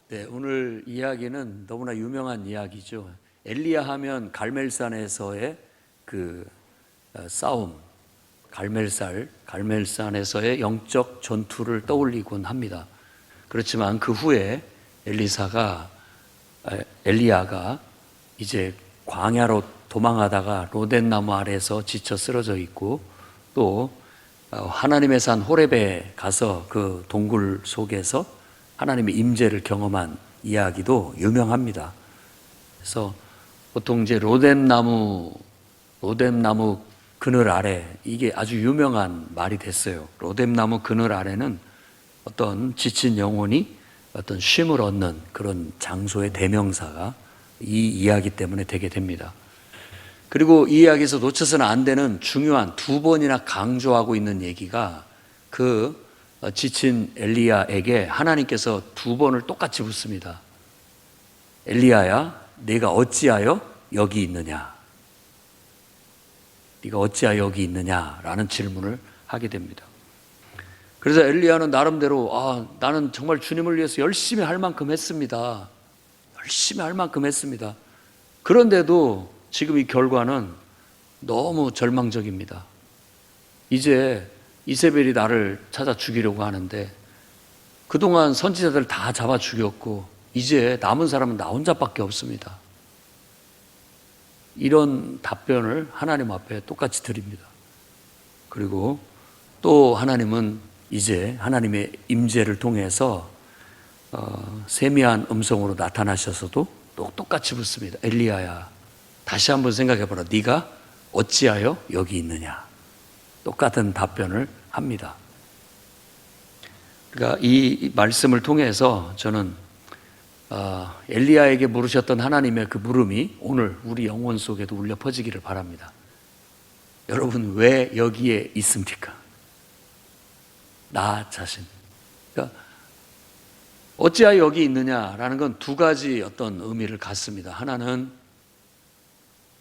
네, 오늘 이야기는 너무나 유명한 이야기죠. 엘리야 하면 갈멜산에서의 싸움, 갈멜산에서의 영적 전투를 떠올리곤 합니다. 그렇지만 그 후에 엘리야가 이제 광야로 도망하다가 로댓나무 아래에서 지쳐 쓰러져 있고, 또 하나님의 산 호렙에 가서 그 동굴 속에서 하나님의 임재를 경험한 이야기도 유명합니다. 그래서 보통 이제 로뎀나무 그늘 아래, 이게 아주 유명한 말이 됐어요. 로뎀나무 그늘 아래는 어떤 지친 영혼이 어떤 쉼을 얻는 그런 장소의 대명사가 이 이야기 때문에 되게 됩니다. 그리고 이 이야기에서 놓쳐서는 안 되는 중요한 두 번이나 강조하고 있는 얘기가, 그 지친 엘리야에게 하나님께서 두 번을 똑같이 묻습니다. 엘리야야, 네가 어찌하여 여기 있느냐? 네가 어찌하여 여기 있느냐라는 질문을 하게 됩니다. 그래서 엘리야는 나름대로 나는 정말 주님을 위해서 열심히 할 만큼 했습니다. 열심히 할 만큼 했습니다. 그런데도 지금 이 결과는 너무 절망적입니다. 이제 이세벨이 나를 찾아 죽이려고 하는데, 그동안 선지자들 다 잡아 죽였고 이제 남은 사람은 나 혼자밖에 없습니다. 이런 답변을 하나님 앞에 똑같이 드립니다. 그리고 또 하나님은 이제 하나님의 임재를 통해서 세미한 음성으로 나타나셔서도 똑같이 묻습니다. 엘리야야, 다시 한번 생각해봐라. 네가 어찌하여 여기 있느냐? 똑같은 답변을 합니다. 그러니까 이 말씀을 통해서 저는 엘리야에게 물으셨던 하나님의 그 물음이 오늘 우리 영혼 속에도 울려 퍼지기를 바랍니다. 여러분, 왜 여기에 있습니까? 나 자신. 그러니까 어찌하여 여기 있느냐라는 건 두 가지 어떤 의미를 갖습니다. 하나는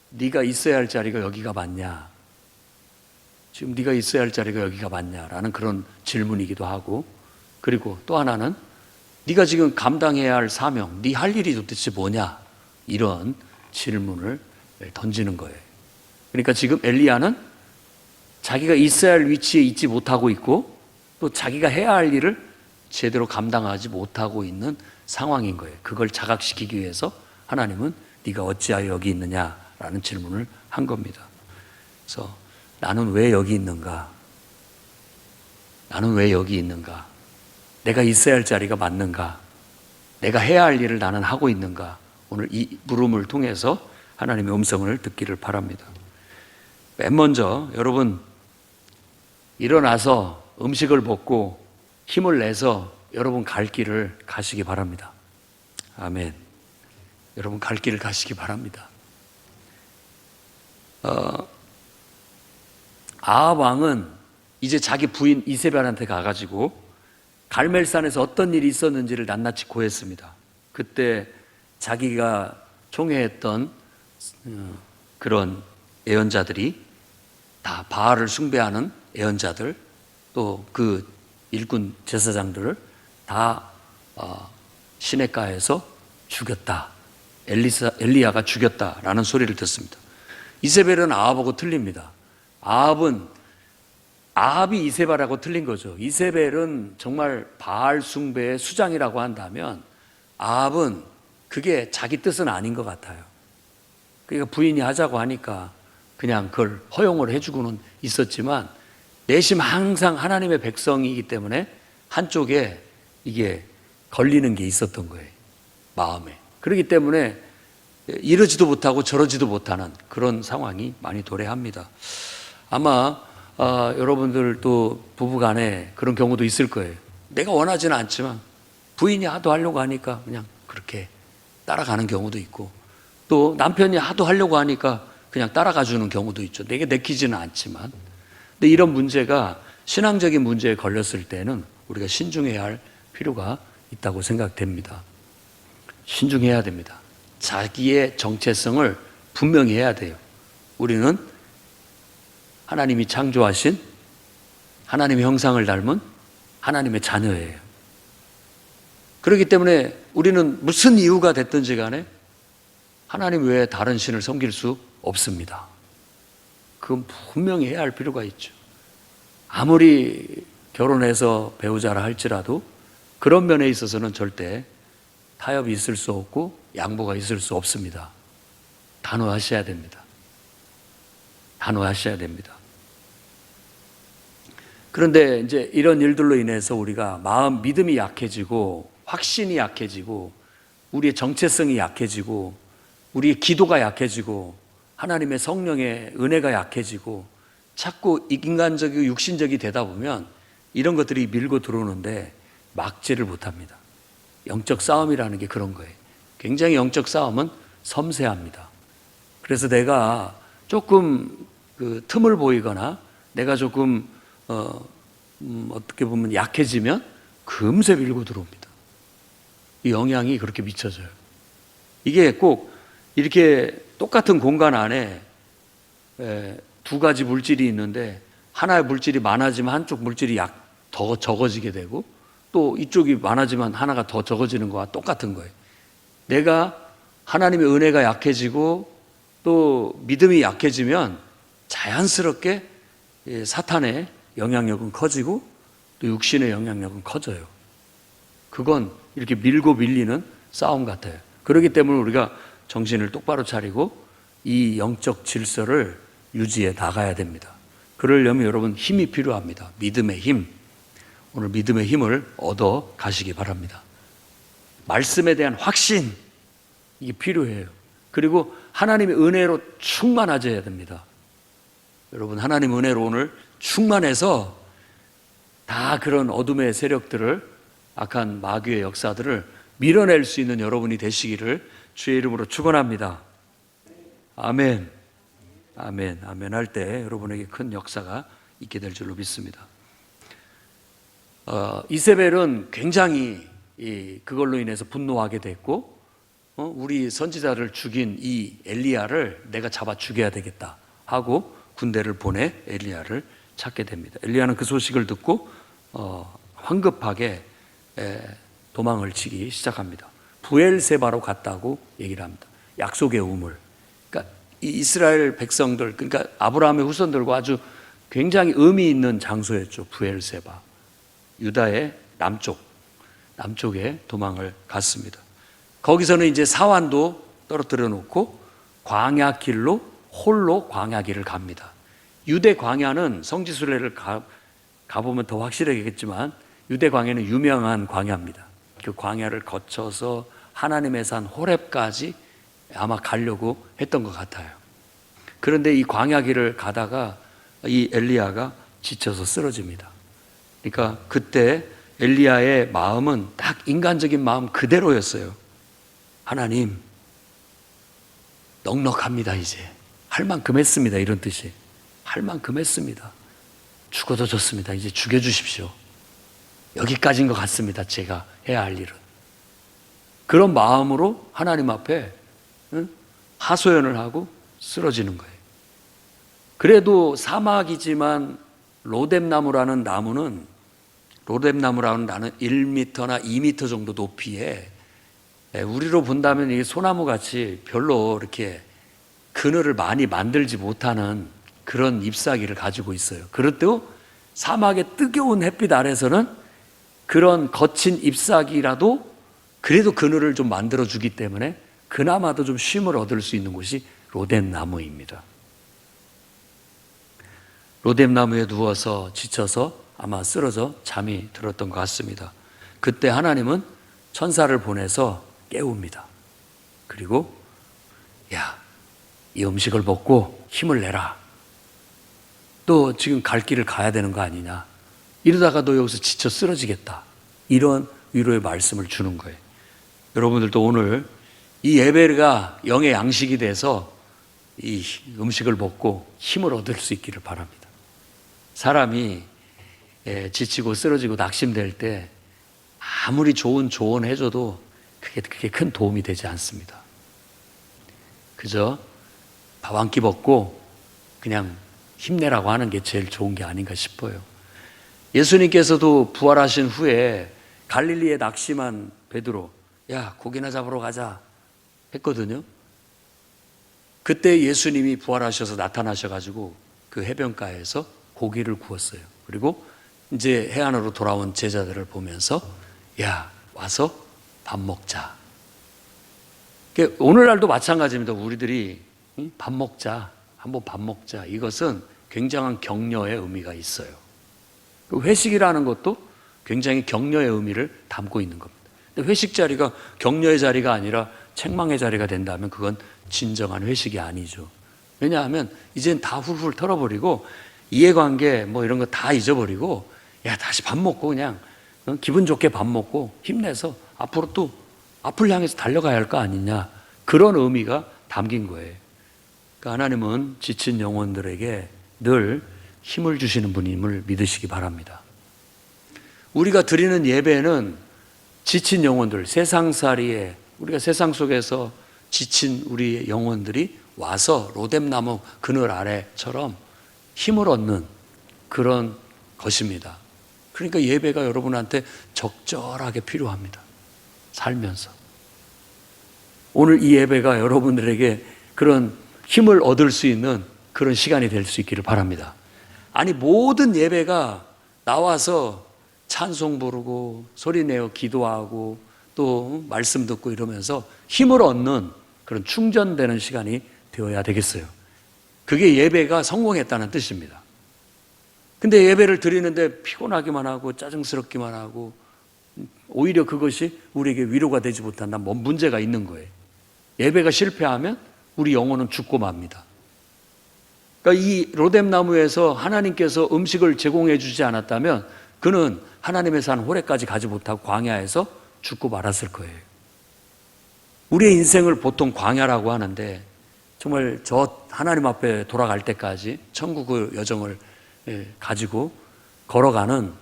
네가 있어야 할 자리가 여기가 맞냐? 지금 네가 있어야 할 자리가 여기가 맞냐라는 그런 질문이기도 하고, 그리고 또 하나는 네가 지금 감당해야 할 사명, 네 할 일이 도대체 뭐냐? 이런 질문을 던지는 거예요. 그러니까 지금 엘리야는 자기가 있어야 할 위치에 있지 못하고 있고, 또 자기가 해야 할 일을 제대로 감당하지 못하고 있는 상황인 거예요. 그걸 자각시키기 위해서 하나님은 네가 어찌하여 여기 있느냐라는 질문을 한 겁니다. 그래서 나는 왜 여기 있는가? 나는 왜 여기 있는가? 내가 있어야 할 자리가 맞는가? 내가 해야 할 일을 나는 하고 있는가? 오늘 이 물음을 통해서 하나님의 음성을 듣기를 바랍니다. 맨 먼저 여러분, 일어나서 음식을 먹고 힘을 내서 여러분 갈 길을 가시기 바랍니다. 아멘. 여러분 갈 길을 가시기 바랍니다. 아합 왕은 이제 자기 부인 이세벨한테 가가지고 갈멜산에서 어떤 일이 있었는지를 낱낱이 고했습니다. 그때 자기가 총애했던 그런 예언자들이, 다 바알을 숭배하는 예언자들, 또 그 일꾼 제사장들을 다 시내가에서 죽였다. 엘리야가 죽였다라는 소리를 듣습니다. 이세벨은 아합하고 틀립니다. 아합이 이세벨하고 틀린 거죠. 이세벨은 정말 바알 숭배의 수장이라고 한다면, 아합은 그게 자기 뜻은 아닌 것 같아요. 그러니까 부인이 하자고 하니까 그냥 그걸 허용을 해주고는 있었지만, 내심 항상 하나님의 백성이기 때문에 한쪽에 이게 걸리는 게 있었던 거예요, 마음에. 그렇기 때문에 이러지도 못하고 저러지도 못하는 그런 상황이 많이 도래합니다. 아마 여러분들도 부부간에 그런 경우도 있을 거예요. 내가 원하지는 않지만 부인이 하도 하려고 하니까 그냥 그렇게 따라가는 경우도 있고, 또 남편이 하도 하려고 하니까 그냥 따라가 주는 경우도 있죠. 내게 내키지는 않지만. 근데 이런 문제가 신앙적인 문제에 걸렸을 때는 우리가 신중해야 할 필요가 있다고 생각됩니다. 신중해야 됩니다. 자기의 정체성을 분명히 해야 돼요. 우리는 하나님이 창조하신 하나님의 형상을 닮은 하나님의 자녀예요. 그렇기 때문에 우리는 무슨 이유가 됐든지 간에 하나님 외에 다른 신을 섬길 수 없습니다. 그건 분명히 해야 할 필요가 있죠. 아무리 결혼해서 배우자라 할지라도 그런 면에 있어서는 절대 타협이 있을 수 없고 양보가 있을 수 없습니다. 단호하셔야 됩니다. 단호하셔야 됩니다. 그런데 이제 이런 일들로 인해서 우리가 믿음이 약해지고 확신이 약해지고 우리의 정체성이 약해지고 우리의 기도가 약해지고 하나님의 성령의 은혜가 약해지고 자꾸 인간적이고 육신적이 되다 보면 이런 것들이 밀고 들어오는데 막지를 못합니다. 영적 싸움이라는 게 그런 거예요. 굉장히 영적 싸움은 섬세합니다. 그래서 내가 조금 틈을 보이거나 내가 조금 어떻게 보면 약해지면 금세 밀고 들어옵니다. 이 영향이 그렇게 미쳐져요. 이게 꼭 이렇게 똑같은 공간 안에 두 가지 물질이 있는데 하나의 물질이 많아지면 한쪽 물질이 더 적어지게 되고 또 이쪽이 많아지면 하나가 더 적어지는 거와 똑같은 거예요. 내가 하나님의 은혜가 약해지고 또 믿음이 약해지면 자연스럽게 사탄의 영향력은 커지고 또 육신의 영향력은 커져요. 그건 이렇게 밀고 밀리는 싸움 같아요. 그렇기 때문에 우리가 정신을 똑바로 차리고 이 영적 질서를 유지해 나가야 됩니다. 그러려면 여러분 힘이 필요합니다. 믿음의 힘. 오늘 믿음의 힘을 얻어 가시기 바랍니다. 말씀에 대한 확신, 이게 필요해요. 그리고 하나님의 은혜로 충만하셔야 됩니다. 여러분 하나님 은혜로 오늘 충만해서 다 그런 어둠의 세력들을, 악한 마귀의 역사들을 밀어낼 수 있는 여러분이 되시기를 주의 이름으로 축원합니다. 아멘. 아멘. 아멘 할 때 여러분에게 큰 역사가 있게 될 줄로 믿습니다. 이세벨은 굉장히 그걸로 인해서 분노하게 됐고 우리 선지자를 죽인 이 엘리야를 내가 잡아 죽여야 되겠다 하고 군대를 보내 엘리야를 찾게 됩니다. 엘리야는 그 소식을 듣고 황급하게 도망을 치기 시작합니다. 부엘세바로 갔다고 얘기를 합니다. 약속의 우물. 그러니까 이 이스라엘 백성들, 그러니까 아브라함의 후손들과 아주 굉장히 의미 있는 장소였죠. 부엘세바. 유다의 남쪽에 도망을 갔습니다. 거기서는 이제 사환도 떨어뜨려 놓고 광야길로 홀로 광야길을 갑니다. 유대 광야는 성지순례를 가보면 더 확실하겠지만 유대 광야는 유명한 광야입니다. 그 광야를 거쳐서 하나님의 산 호렙까지 아마 가려고 했던 것 같아요. 그런데 이 광야길을 가다가 이 엘리야가 지쳐서 쓰러집니다. 그러니까 그때 엘리야의 마음은 딱 인간적인 마음 그대로였어요. 하나님, 넉넉합니다. 이제 할 만큼 했습니다. 이런 뜻이. 할 만큼 했습니다. 죽어도 좋습니다. 이제 죽여주십시오. 여기까지인 것 같습니다. 제가 해야 할 일은. 그런 마음으로 하나님 앞에 하소연을 하고 쓰러지는 거예요. 그래도 사막이지만 로뎀나무라는 나무는 1m나 2m 정도 높이에 우리로 본다면 이게 소나무같이 별로 이렇게 그늘을 많이 만들지 못하는 그런 잎사귀를 가지고 있어요. 그렇다고 사막의 뜨거운 햇빛 아래서는 그런 거친 잎사귀라도 그래도 그늘을 좀 만들어주기 때문에 그나마도 좀 쉼을 얻을 수 있는 곳이 로뎀나무입니다. 로뎀나무에 누워서 지쳐서 아마 쓰러져 잠이 들었던 것 같습니다. 그때 하나님은 천사를 보내서 깨웁니다. 그리고 야, 이 음식을 먹고 힘을 내라. 너 지금 갈 길을 가야 되는 거 아니냐. 이러다가 너 여기서 지쳐 쓰러지겠다. 이런 위로의 말씀을 주는 거예요. 여러분들도 오늘 이 예배가 영의 양식이 돼서 이 음식을 먹고 힘을 얻을 수 있기를 바랍니다. 사람이 지치고 쓰러지고 낙심될 때 아무리 좋은 조언 해줘도 그게 큰 도움이 되지 않습니다. 그저 밥 한 끼 먹고 그냥 힘내라고 하는 게 제일 좋은 게 아닌가 싶어요. 예수님께서도 부활하신 후에 갈릴리에 낙심한 베드로, 야, 고기나 잡으러 가자 했거든요. 그때 예수님이 부활하셔서 나타나셔가지고 그 해변가에서 고기를 구웠어요. 그리고 이제 해안으로 돌아온 제자들을 보면서, 야, 와서 밥 먹자. 오늘날도 마찬가지입니다. 우리들이 밥 먹자, 한번 밥 먹자. 이것은 굉장한 격려의 의미가 있어요. 회식이라는 것도 굉장히 격려의 의미를 담고 있는 겁니다. 근데 회식 자리가 격려의 자리가 아니라 책망의 자리가 된다면 그건 진정한 회식이 아니죠. 왜냐하면 이젠 다 훌훌 털어버리고 이해관계 뭐 이런 거 다 잊어버리고, 야, 다시 밥 먹고 그냥 기분 좋게 밥 먹고 힘내서 앞으로 또 앞을 향해서 달려가야 할 거 아니냐, 그런 의미가 담긴 거예요. 그러니까 하나님은 지친 영혼들에게 늘 힘을 주시는 분임을 믿으시기 바랍니다. 우리가 드리는 예배는 지친 영혼들, 세상살이에, 우리가 세상 속에서 지친 우리 영혼들이 와서 로뎀나무 그늘 아래처럼 힘을 얻는 그런 것입니다. 그러니까 예배가 여러분한테 적절하게 필요합니다. 살면서. 오늘 이 예배가 여러분들에게 그런 힘을 얻을 수 있는 그런 시간이 될 수 있기를 바랍니다. 아니, 모든 예배가 나와서 찬송 부르고 소리내어 기도하고 또 말씀 듣고 이러면서 힘을 얻는 그런 충전되는 시간이 되어야 되겠어요. 그게 예배가 성공했다는 뜻입니다. 근데 예배를 드리는데 피곤하기만 하고 짜증스럽기만 하고 오히려 그것이 우리에게 위로가 되지 못한다면 뭔 문제가 있는 거예요. 예배가 실패하면 우리 영혼은 죽고 맙니다. 그러니까 이 로뎀나무에서 하나님께서 음식을 제공해 주지 않았다면 그는 하나님의 산 호레까지 가지 못하고 광야에서 죽고 말았을 거예요. 우리의 인생을 보통 광야라고 하는데 정말 저 하나님 앞에 돌아갈 때까지 천국의 여정을 가지고 걸어가는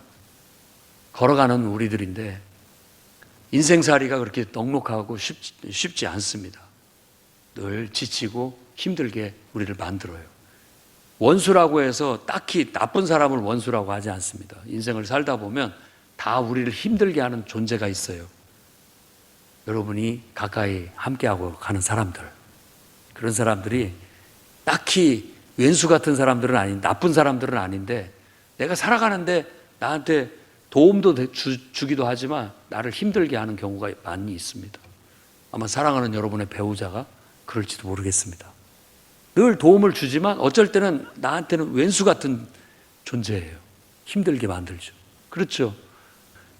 우리들인데 인생살이가 그렇게 넉넉하고 쉽지 않습니다. 늘 지치고 힘들게 우리를 만들어요. 원수라고 해서 딱히 나쁜 사람을 원수라고 하지 않습니다. 인생을 살다 보면 다 우리를 힘들게 하는 존재가 있어요. 여러분이 가까이 함께하고 가는 사람들, 그런 사람들이 딱히 왼수 같은 사람들은 나쁜 사람들은 아닌데 내가 살아가는데 나한테 도움도 주기도 하지만 나를 힘들게 하는 경우가 많이 있습니다. 아마 사랑하는 여러분의 배우자가 그럴지도 모르겠습니다. 늘 도움을 주지만 어쩔 때는 나한테는 왼수 같은 존재예요. 힘들게 만들죠. 그렇죠?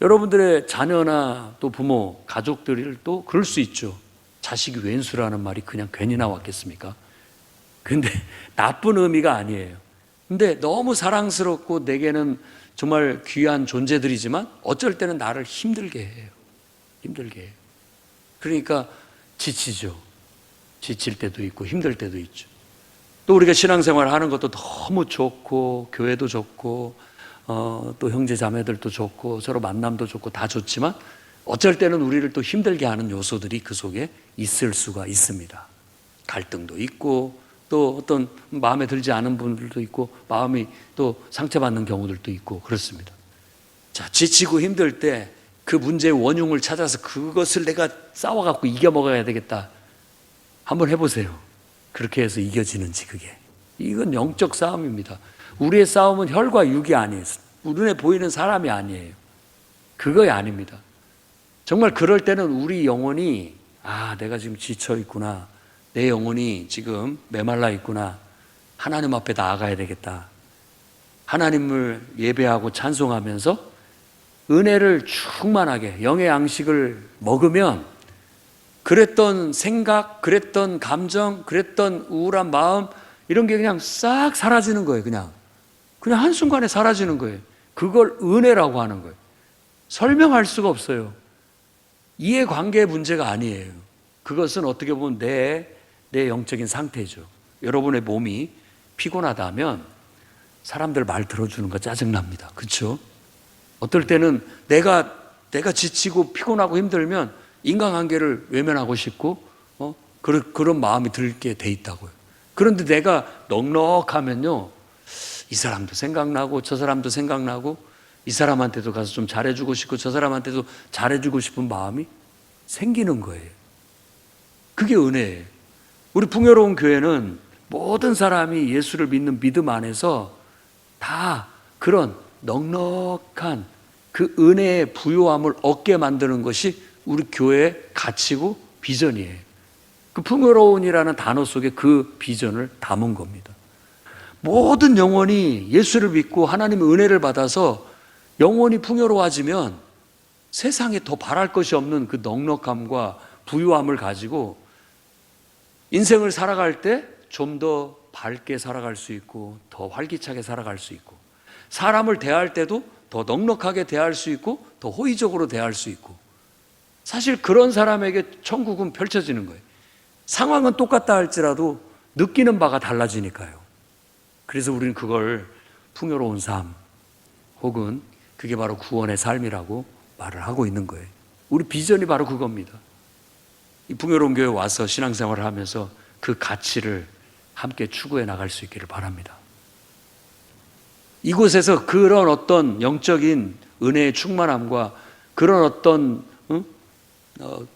여러분들의 자녀나 또 부모, 가족들이 또 그럴 수 있죠. 자식이 왼수라는 말이 그냥 괜히 나왔겠습니까? 근데 나쁜 의미가 아니에요. 근데 너무 사랑스럽고 내게는 정말 귀한 존재들이지만 어쩔 때는 나를 힘들게 해요. 힘들게 해요. 그러니까 지치죠. 지칠 때도 있고 힘들 때도 있죠. 또 우리가 신앙생활 하는 것도 너무 좋고 교회도 좋고 또 형제 자매들도 좋고 서로 만남도 좋고 다 좋지만 어쩔 때는 우리를 또 힘들게 하는 요소들이 그 속에 있을 수가 있습니다. 갈등도 있고 또 어떤 마음에 들지 않은 분들도 있고 마음이 또 상처받는 경우들도 있고 그렇습니다. 자, 지치고 힘들 때 그 문제의 원흉을 찾아서 그것을 내가 싸워갖고 이겨먹어야 되겠다. 한번 해보세요. 그렇게 해서 이겨지는지 그게. 이건 영적 싸움입니다. 우리의 싸움은 혈과 육이 아니에요. 눈에 보이는 사람이 아니에요. 그거 아닙니다. 정말 그럴 때는 우리 영혼이 내가 지금 지쳐 있구나. 내 영혼이 지금 메말라 있구나. 하나님 앞에 나아가야 되겠다. 하나님을 예배하고 찬송하면서 은혜를 충만하게 영의 양식을 먹으면 그랬던 생각, 그랬던 감정, 그랬던 우울한 마음 이런 게 그냥 싹 사라지는 거예요. 그냥 한순간에 사라지는 거예요. 그걸 은혜라고 하는 거예요. 설명할 수가 없어요. 이해관계의 문제가 아니에요. 그것은 어떻게 보면 내 영적인 상태죠. 여러분의 몸이 피곤하다면 사람들 말 들어주는 거 짜증납니다. 그렇죠? 어떨 때는 내가 지치고 피곤하고 힘들면 인간관계를 외면하고 싶고 그런 마음이 들게 돼 있다고요. 그런데 내가 넉넉하면요, 이 사람도 생각나고 저 사람도 생각나고 이 사람한테도 가서 좀 잘해주고 싶고 저 사람한테도 잘해주고 싶은 마음이 생기는 거예요. 그게 은혜예요. 우리 풍요로운 교회는 모든 사람이 예수를 믿는 믿음 안에서 다 그런 넉넉한 그 은혜의 부요함을 얻게 만드는 것이 우리 교회의 가치고 비전이에요. 그 풍요로운이라는 단어 속에 그 비전을 담은 겁니다. 모든 영혼이 예수를 믿고 하나님의 은혜를 받아서 영혼이 풍요로워지면 세상에 더 바랄 것이 없는 그 넉넉함과 부유함을 가지고 인생을 살아갈 때 좀 더 밝게 살아갈 수 있고 더 활기차게 살아갈 수 있고 사람을 대할 때도 더 넉넉하게 대할 수 있고 더 호의적으로 대할 수 있고 사실 그런 사람에게 천국은 펼쳐지는 거예요. 상황은 똑같다 할지라도 느끼는 바가 달라지니까요. 그래서 우리는 그걸 풍요로운 삶 혹은 그게 바로 구원의 삶이라고 말을 하고 있는 거예요. 우리 비전이 바로 그겁니다. 이 풍요로운 교회에 와서 신앙생활을 하면서 그 가치를 함께 추구해 나갈 수 있기를 바랍니다. 이곳에서 그런 어떤 영적인 은혜의 충만함과 그런 어떤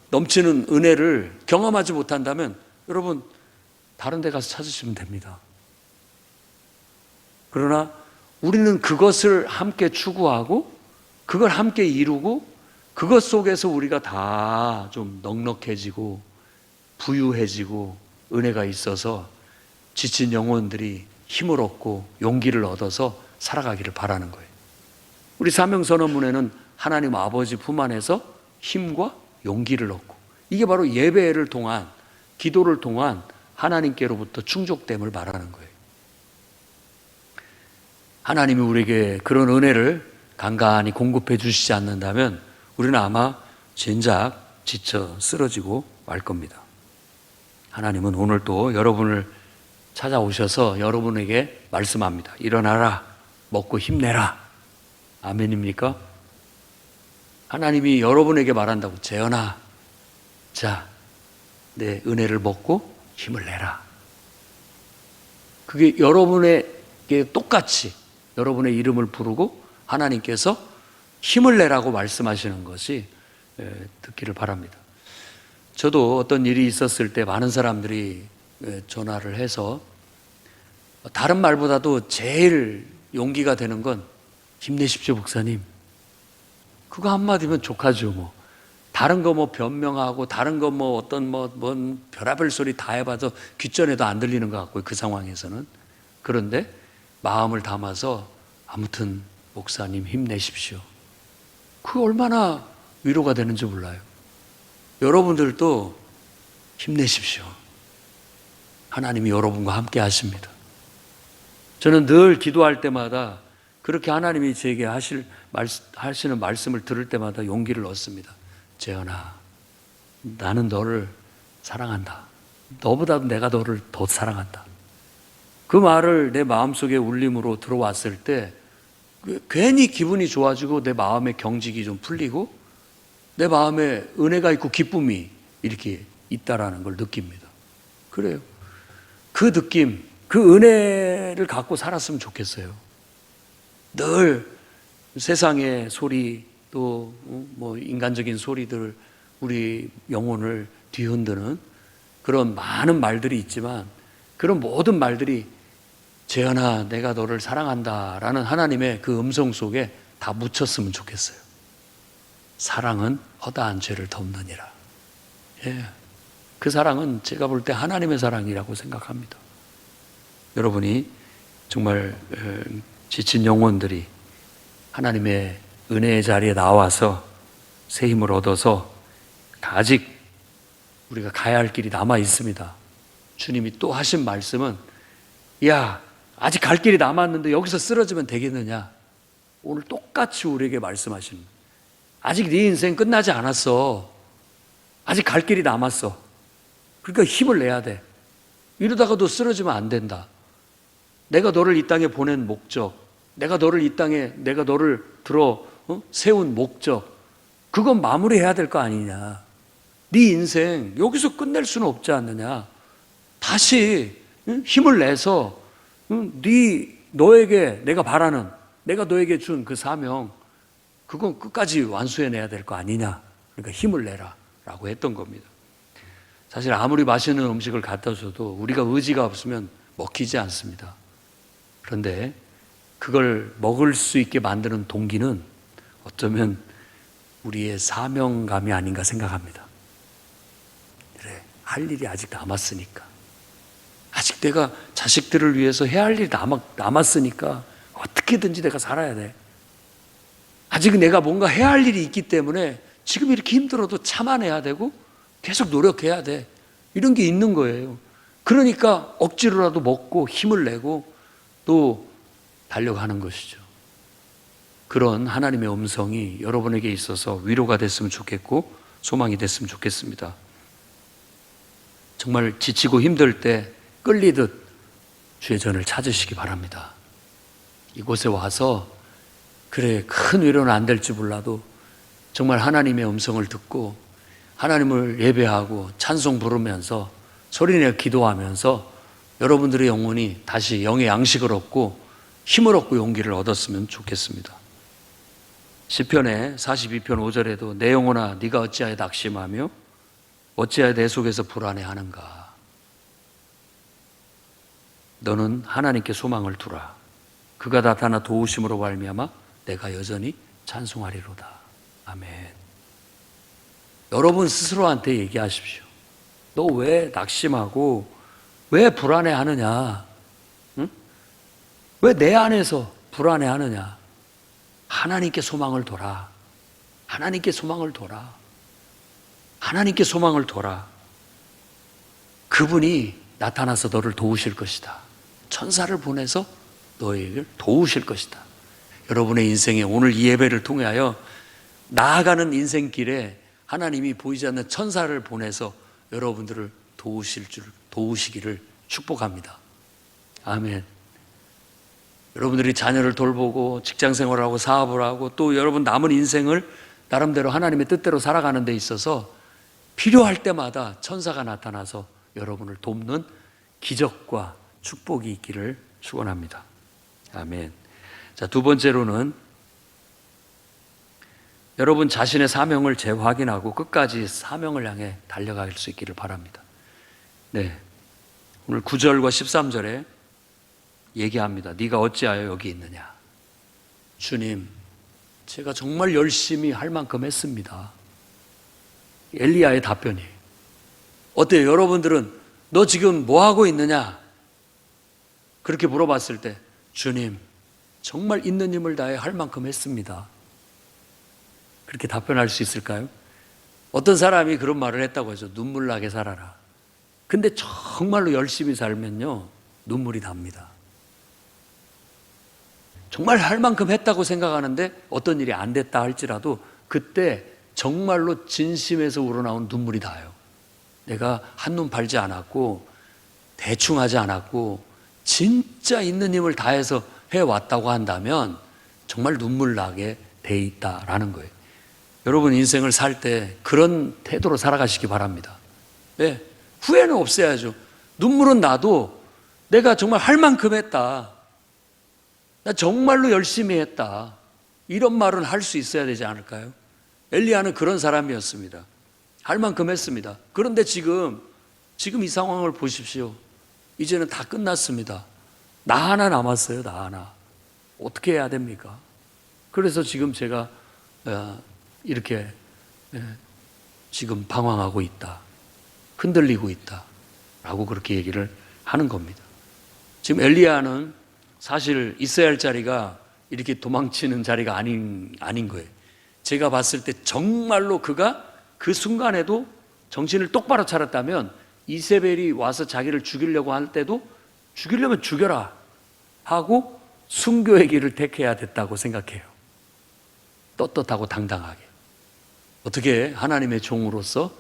넘치는 은혜를 경험하지 못한다면 여러분 다른 데 가서 찾으시면 됩니다. 그러나 우리는 그것을 함께 추구하고 그걸 함께 이루고 그것 속에서 우리가 다 좀 넉넉해지고 부유해지고 은혜가 있어서 지친 영혼들이 힘을 얻고 용기를 얻어서 살아가기를 바라는 거예요. 우리 사명선언문에는 하나님 아버지 품 안에서 힘과 용기를 얻고 이게 바로 예배를 통한 기도를 통한 하나님께로부터 충족됨을 말하는 거예요. 하나님이 우리에게 그런 은혜를 간간히 공급해 주시지 않는다면 우리는 아마 진작 지쳐 쓰러지고 말 겁니다. 하나님은 오늘 또 여러분을 찾아오셔서 여러분에게 말씀합니다. 일어나라, 먹고 힘내라. 아멘입니까? 하나님이 여러분에게 말한다고. 재현아, 자, 내 은혜를 먹고 힘을 내라. 그게 여러분에게 똑같이 여러분의 이름을 부르고 하나님께서 힘을 내라고 말씀하시는 것이 듣기를 바랍니다. 저도 어떤 일이 있었을 때 많은 사람들이 전화를 해서 다른 말보다도 제일 용기가 되는 건 힘내십시오 목사님. 그거 한마디면 족하죠. 뭐 다른 거 뭐 변명하고 다른 거 뭐 어떤 뭔 별의별 소리 다 해봐도 귓전에도 안 들리는 것 같고요. 그 상황에서는. 그런데 마음을 담아서 아무튼 목사님 힘내십시오. 그 얼마나 위로가 되는지 몰라요. 여러분들도 힘내십시오. 하나님이 여러분과 함께 하십니다. 저는 늘 기도할 때마다 그렇게 하나님이 제게 하시는 말씀을 들을 때마다 용기를 얻습니다. 재현아, 나는 너를 사랑한다. 너보다도 내가 너를 더 사랑한다. 그 말을 내 마음속에 울림으로 들어왔을 때 괜히 기분이 좋아지고 내 마음의 경직이 좀 풀리고 내 마음에 은혜가 있고 기쁨이 이렇게 있다라는 걸 느낍니다. 그래요. 그 느낌, 그 은혜를 갖고 살았으면 좋겠어요. 늘 세상의 소리 또 뭐 인간적인 소리들 우리 영혼을 뒤흔드는 그런 많은 말들이 있지만 그런 모든 말들이 재현아 내가 너를 사랑한다 라는 하나님의 그 음성 속에 다 묻혔으면 좋겠어요. 사랑은 허다한 죄를 덮느니라. 예, 그 사랑은 제가 볼 때 하나님의 사랑이라고 생각합니다. 여러분이 정말 지친 영혼들이 하나님의 은혜의 자리에 나와서 새 힘을 얻어서 아직 우리가 가야 할 길이 남아 있습니다. 주님이 또 하신 말씀은 야 아직 갈 길이 남았는데 여기서 쓰러지면 되겠느냐. 오늘 똑같이 우리에게 말씀하시는 거예요. 아직 네 인생 끝나지 않았어. 아직 갈 길이 남았어. 그러니까 힘을 내야 돼. 이러다가도 쓰러지면 안 된다. 내가 너를 이 땅에 보낸 목적, 내가 너를 이 땅에 내가 너를 세운 목적, 그건 마무리해야 될 거 아니냐. 네 인생 여기서 끝낼 수는 없지 않느냐. 다시 힘을 내서 너에게 내가 바라는, 내가 너에게 준 그 사명, 그건 끝까지 완수해내야 될 거 아니냐. 그러니까 힘을 내라. 라고 했던 겁니다. 사실 아무리 맛있는 음식을 갖다 줘도 우리가 의지가 없으면 먹히지 않습니다. 그런데 그걸 먹을 수 있게 만드는 동기는 어쩌면 우리의 사명감이 아닌가 생각합니다. 그래, 할 일이 아직 남았으니까. 아직 내가 자식들을 위해서 해야 할 일이 남았으니까 어떻게든지 내가 살아야 돼. 아직 내가 뭔가 해야 할 일이 있기 때문에 지금 이렇게 힘들어도 참아내야 되고 계속 노력해야 돼. 이런 게 있는 거예요. 그러니까 억지로라도 먹고 힘을 내고 또 달려가는 것이죠. 그런 하나님의 음성이 여러분에게 있어서 위로가 됐으면 좋겠고 소망이 됐으면 좋겠습니다. 정말 지치고 힘들 때 끌리듯 주의 전을 찾으시기 바랍니다. 이곳에 와서 그래, 큰 위로는 안 될지 몰라도 정말 하나님의 음성을 듣고 하나님을 예배하고 찬송 부르면서 소리내어 기도하면서 여러분들의 영혼이 다시 영의 양식을 얻고 힘을 얻고 용기를 얻었으면 좋겠습니다. 시편의 42편 5절에도 내 영혼아 네가 어찌하여 낙심하며 어찌하여 내 속에서 불안해하는가. 너는 하나님께 소망을 두라. 그가 나타나 도우심으로 말미암아 내가 여전히 찬송하리로다. 아멘. 여러분 스스로한테 얘기하십시오. 너 왜 낙심하고 왜 불안해하느냐? 응? 왜 내 안에서 불안해하느냐? 하나님께 소망을 둬라. 하나님께 소망을 둬라. 하나님께 소망을 둬라. 그분이 나타나서 너를 도우실 것이다. 천사를 보내서 너희를 도우실 것이다. 여러분의 인생에 오늘 이 예배를 통하여 나아가는 인생길에 하나님이 보이지 않는 천사를 보내서 여러분들을 도우시기를 축복합니다. 아멘. 여러분들이 자녀를 돌보고 직장생활을 하고 사업을 하고 또 여러분 남은 인생을 나름대로 하나님의 뜻대로 살아가는 데 있어서 필요할 때마다 천사가 나타나서 여러분을 돕는 기적과 축복이 있기를 축원합니다. 아멘. 자, 두 번째로는 여러분 자신의 사명을 재확인하고 끝까지 사명을 향해 달려갈 수 있기를 바랍니다. 네, 오늘 9절과 13절에 얘기합니다. 네가 어찌하여 여기 있느냐. 주님, 제가 정말 열심히 할 만큼 했습니다. 엘리야의 답변이 어때요? 여러분들은 너 지금 뭐 하고 있느냐? 그렇게 물어봤을 때 주님, 정말 있는 힘을 다해 할 만큼 했습니다. 그렇게 답변할 수 있을까요? 어떤 사람이 그런 말을 했다고 하죠. 눈물 나게 살아라. 근데 정말로 열심히 살면요, 눈물이 납니다. 정말 할 만큼 했다고 생각하는데 어떤 일이 안 됐다 할지라도 그때 정말로 진심에서 우러나온 눈물이 나요. 내가 한눈 팔지 않았고 대충 하지 않았고 진짜 있는 힘을 다해서 해왔다고 한다면 정말 눈물 나게 돼 있다라는 거예요. 여러분 인생을 살 때 그런 태도로 살아가시기 바랍니다. 네, 후회는 없애야죠. 눈물은 나도 내가 정말 할 만큼 했다. 나 정말로 열심히 했다. 이런 말은 할 수 있어야 되지 않을까요? 엘리야는 그런 사람이었습니다. 할 만큼 했습니다. 그런데 지금 이 상황을 보십시오. 이제는 다 끝났습니다. 나 하나 남았어요. 나 하나. 어떻게 해야 됩니까? 그래서 지금 제가 이렇게 지금 방황하고 있다. 흔들리고 있다. 라고 그렇게 얘기를 하는 겁니다. 지금 엘리야는 사실 있어야 할 자리가 이렇게 도망치는 자리가 아닌 거예요. 제가 봤을 때 정말로 그가 그 순간에도 정신을 똑바로 차렸다면 이세벨이 와서 자기를 죽이려고 할 때도 죽이려면 죽여라 하고 순교의 길을 택해야 됐다고 생각해요. 떳떳하고 당당하게. 어떻게 하나님의 종으로서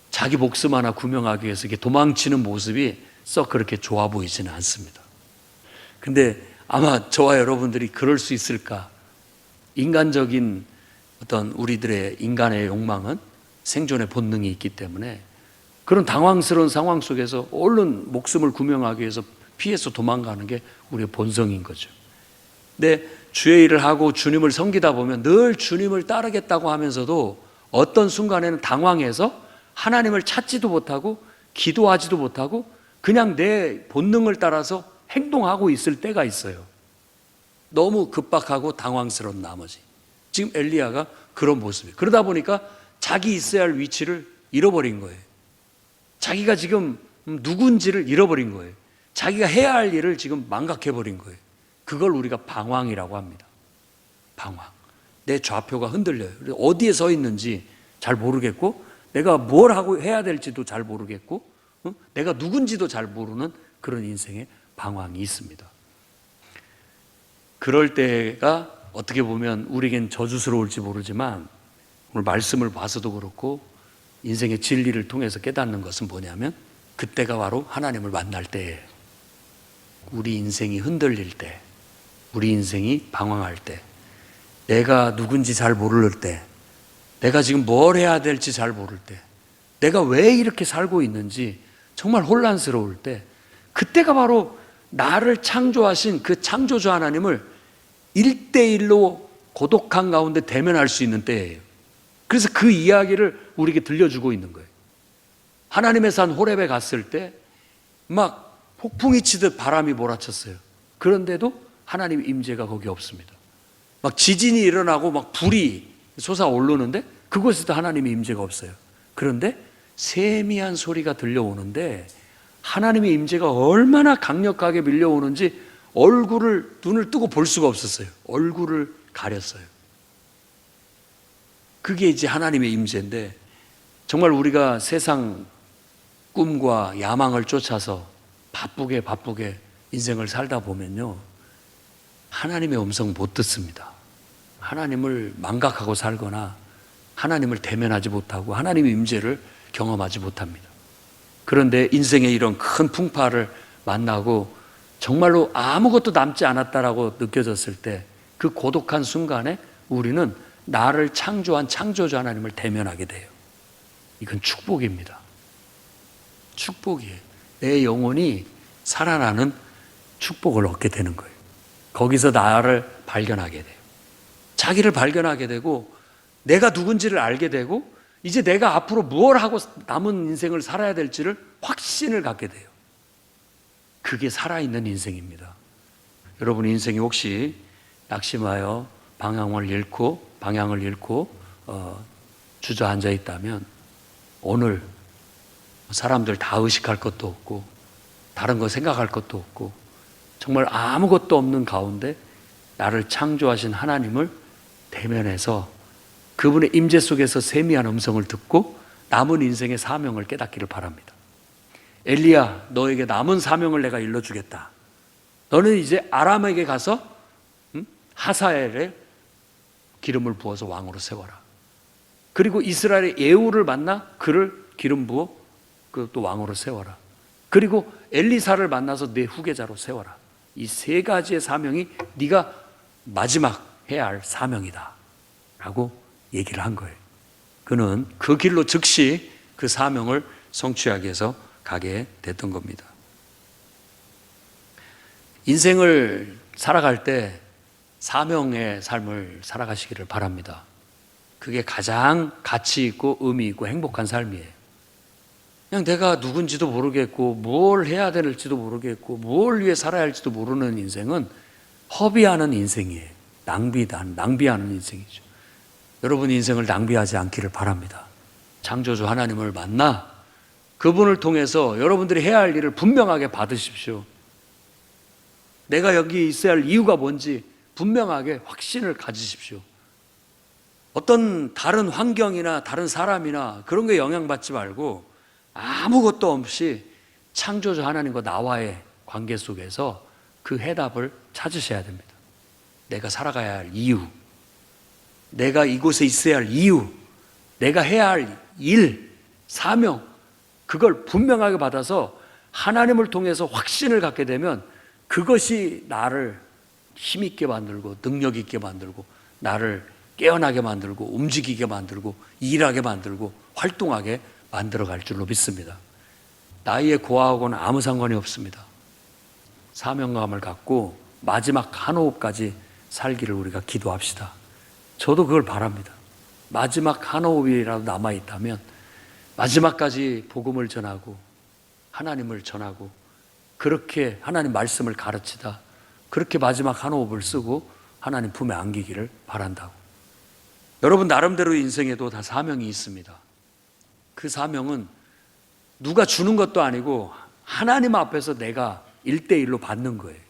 자기 목숨 하나 구명하기 위해서 이렇게 도망치는 모습이 썩 그렇게 좋아 보이지는 않습니다. 근데 아마 저와 여러분들이 그럴 수 있을까? 인간적인 어떤 우리들의 인간의 욕망은 생존의 본능이 있기 때문에 그런 당황스러운 상황 속에서 얼른 목숨을 구명하기 위해서 피해서 도망가는 게 우리의 본성인 거죠. 근데 주의 일을 하고 주님을 섬기다 보면 늘 주님을 따르겠다고 하면서도 어떤 순간에는 당황해서 하나님을 찾지도 못하고 기도하지도 못하고 그냥 내 본능을 따라서 행동하고 있을 때가 있어요. 너무 급박하고 당황스러운 나머지. 지금 엘리야가 그런 모습이에요. 그러다 보니까 자기 있어야 할 위치를 잃어버린 거예요. 자기가 지금 누군지를 잃어버린 거예요. 자기가 해야 할 일을 지금 망각해버린 거예요. 그걸 우리가 방황이라고 합니다. 방황. 내 좌표가 흔들려요. 어디에 서 있는지 잘 모르겠고 내가 뭘 하고 해야 될지도 잘 모르겠고 내가 누군지도 잘 모르는 그런 인생의 방황이 있습니다. 그럴 때가 어떻게 보면 우리에겐 저주스러울지 모르지만 오늘 말씀을 봐서도 그렇고 인생의 진리를 통해서 깨닫는 것은 뭐냐면 그때가 바로 하나님을 만날 때예요. 우리 인생이 흔들릴 때, 우리 인생이 방황할 때, 내가 누군지 잘 모를 때, 내가 지금 뭘 해야 될지 잘 모를 때, 내가 왜 이렇게 살고 있는지 정말 혼란스러울 때, 그때가 바로 나를 창조하신 그 창조주 하나님을 1대1로 고독한 가운데 대면할 수 있는 때예요. 그래서 그 이야기를 우리에게 들려주고 있는 거예요. 하나님의 산 호렙에 갔을 때 막 폭풍이 치듯 바람이 몰아쳤어요. 그런데도 하나님의 임재가 거기 없습니다. 막 지진이 일어나고 막 불이 솟아오르는데 그곳에도 하나님의 임재가 없어요. 그런데 세미한 소리가 들려오는데 하나님의 임재가 얼마나 강력하게 밀려오는지 눈을 뜨고 볼 수가 없었어요. 얼굴을 가렸어요. 그게 이제 하나님의 임재인데 정말 우리가 세상 꿈과 야망을 쫓아서 바쁘게 인생을 살다 보면요, 하나님의 음성 못 듣습니다. 하나님을 망각하고 살거나 하나님을 대면하지 못하고 하나님의 임재를 경험하지 못합니다. 그런데 인생의 이런 큰 풍파를 만나고 정말로 아무것도 남지 않았다라고 느껴졌을 때 그 고독한 순간에 우리는 나를 창조한 창조주 하나님을 대면하게 돼요. 이건 축복입니다. 축복이에요. 내 영혼이 살아나는 축복을 얻게 되는 거예요. 거기서 나를 발견하게 돼요. 자기를 발견하게 되고 내가 누군지를 알게 되고 이제 내가 앞으로 무엇을 하고 남은 인생을 살아야 될지를 확신을 갖게 돼요. 그게 살아있는 인생입니다. 여러분 인생이 혹시 낙심하여 방향을 잃고 주저앉아 있다면 오늘 사람들 다 의식할 것도 없고 다른 거 생각할 것도 없고 정말 아무것도 없는 가운데 나를 창조하신 하나님을 대면해서 그분의 임재 속에서 세미한 음성을 듣고 남은 인생의 사명을 깨닫기를 바랍니다. 엘리야, 너에게 남은 사명을 내가 일러주겠다. 너는 이제 아람에게 가서 하사엘에 기름을 부어서 왕으로 세워라. 그리고 이스라엘의 예후를 만나 그를 기름 부어 또 왕으로 세워라. 그리고 엘리사를 만나서 내 후계자로 세워라. 이 세 가지의 사명이 네가 마지막 해야 할 사명이다 라고 얘기를 한 거예요. 그는 그 길로 즉시 그 사명을 성취하기 위해서 가게 됐던 겁니다. 인생을 살아갈 때 사명의 삶을 살아가시기를 바랍니다. 그게 가장 가치 있고 의미 있고 행복한 삶이에요. 그냥 내가 누군지도 모르겠고 뭘 해야 될지도 모르겠고 뭘 위해 살아야 할지도 모르는 인생은 허비하는 인생이에요. 낭비하는 인생이죠. 여러분 인생을 낭비하지 않기를 바랍니다. 창조주 하나님을 만나 그분을 통해서 여러분들이 해야 할 일을 분명하게 받으십시오. 내가 여기 있어야 할 이유가 뭔지 분명하게 확신을 가지십시오. 어떤 다른 환경이나 다른 사람이나 그런 게 영향받지 말고 아무것도 없이 창조주 하나님과 나와의 관계 속에서 그 해답을 찾으셔야 됩니다. 내가 살아가야 할 이유, 내가 이곳에 있어야 할 이유, 내가 해야 할 일, 사명, 그걸 분명하게 받아서 하나님을 통해서 확신을 갖게 되면 그것이 나를 힘있게 만들고 능력 있게 만들고 나를 깨어나게 만들고 움직이게 만들고 일하게 만들고 활동하게 만들어갈 줄로 믿습니다. 나이의 고하고는 아무 상관이 없습니다. 사명감을 갖고 마지막 한 호흡까지 살기를 우리가 기도합시다. 저도 그걸 바랍니다. 마지막 한 호흡이라도 남아있다면 마지막까지 복음을 전하고 하나님을 전하고 그렇게 하나님 말씀을 가르치다 그렇게 마지막 한 호흡을 쓰고 하나님 품에 안기기를 바란다고. 여러분 나름대로 인생에도 다 사명이 있습니다. 그 사명은 누가 주는 것도 아니고 하나님 앞에서 내가 1대1로 받는 거예요.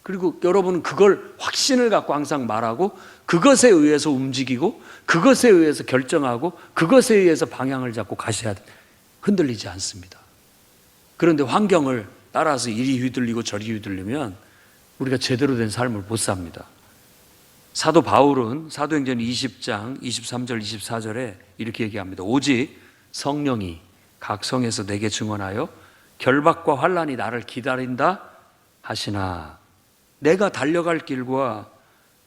그리고 여러분은 그걸 확신을 갖고 항상 말하고 그것에 의해서 움직이고 그것에 의해서 결정하고 그것에 의해서 방향을 잡고 가셔야 돼. 흔들리지 않습니다. 그런데 환경을 따라서 이리 휘둘리고 저리 휘둘리면 우리가 제대로 된 삶을 못 삽니다. 사도 바울은 사도행전 20장 23절 24절에 이렇게 얘기합니다. 오직 성령이 각 성에서 내게 증언하여 결박과 환난이 나를 기다린다 하시나 내가 달려갈 길과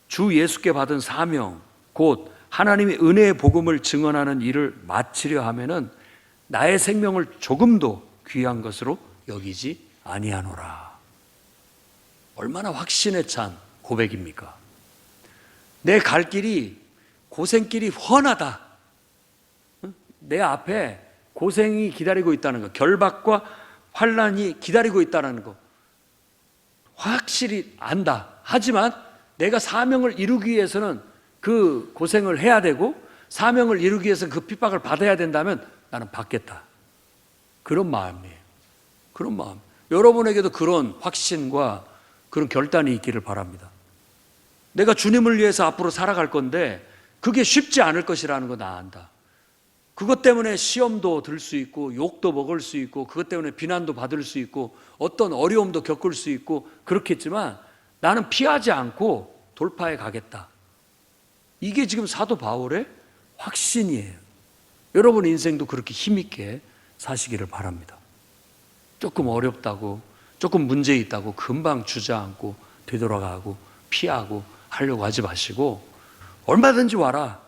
주 예수께 받은 사명 곧 하나님의 은혜의 복음을 증언하는 일을 마치려 하면은 나의 생명을 조금도 귀한 것으로 여기지 아니하노라. 얼마나 확신에 찬 고백입니까? 내 갈 길이 고생길이 훤하다. 내 앞에 고생이 기다리고 있다는 것, 결박과 환난이 기다리고 있다는 것 확실히 안다. 하지만 내가 사명을 이루기 위해서는 그 고생을 해야 되고 사명을 이루기 위해서 그 핍박을 받아야 된다면 나는 받겠다. 그런 마음이에요. 그런 마음. 여러분에게도 그런 확신과 그런 결단이 있기를 바랍니다. 내가 주님을 위해서 앞으로 살아갈 건데 그게 쉽지 않을 것이라는 거 나 안다. 그것 때문에 시험도 들 수 있고 욕도 먹을 수 있고 그것 때문에 비난도 받을 수 있고 어떤 어려움도 겪을 수 있고 그렇겠지만 나는 피하지 않고 돌파해 가겠다. 이게 지금 사도 바울의 확신이에요. 여러분 인생도 그렇게 힘있게 사시기를 바랍니다. 조금 어렵다고 조금 문제 있다고 금방 주저앉고 되돌아가고 피하고 하려고 하지 마시고 얼마든지 와라.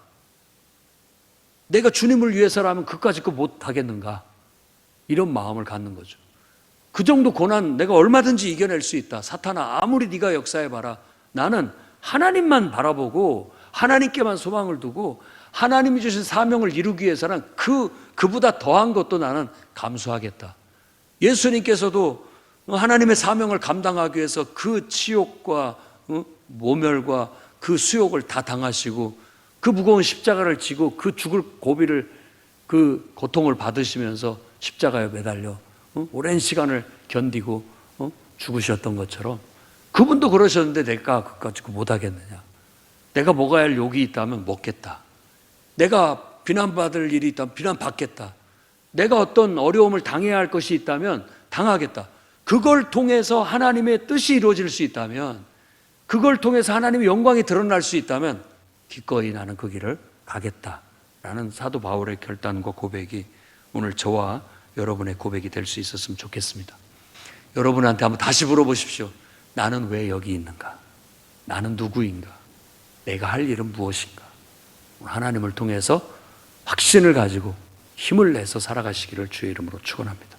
내가 주님을 위해서라면 그까짓 거 못하겠는가? 이런 마음을 갖는 거죠. 그 정도 고난 내가 얼마든지 이겨낼 수 있다. 사탄아 아무리 네가 역사해봐라. 나는 하나님만 바라보고 하나님께만 소망을 두고 하나님이 주신 사명을 이루기 위해서는 그보다 더한 것도 나는 감수하겠다. 예수님께서도 하나님의 사명을 감당하기 위해서 그 치욕과 모멸과 그 수욕을 다 당하시고 그 무거운 십자가를 지고 그 죽을 고비를 그 고통을 받으시면서 십자가에 매달려 오랜 시간을 견디고 죽으셨던 것처럼 그분도 그러셨는데 내가 그까짓 거 못하겠느냐. 내가 먹어야 할 욕이 있다면 먹겠다. 내가 비난받을 일이 있다면 비난받겠다. 내가 어떤 어려움을 당해야 할 것이 있다면 당하겠다. 그걸 통해서 하나님의 뜻이 이루어질 수 있다면 그걸 통해서 하나님의 영광이 드러날 수 있다면 기꺼이 나는 그 길을 가겠다라는 사도 바울의 결단과 고백이 오늘 저와 여러분의 고백이 될 수 있었으면 좋겠습니다. 여러분한테 한번 다시 물어보십시오. 나는 왜 여기 있는가? 나는 누구인가? 내가 할 일은 무엇인가? 하나님을 통해서 확신을 가지고 힘을 내서 살아가시기를 주의 이름으로 축원합니다.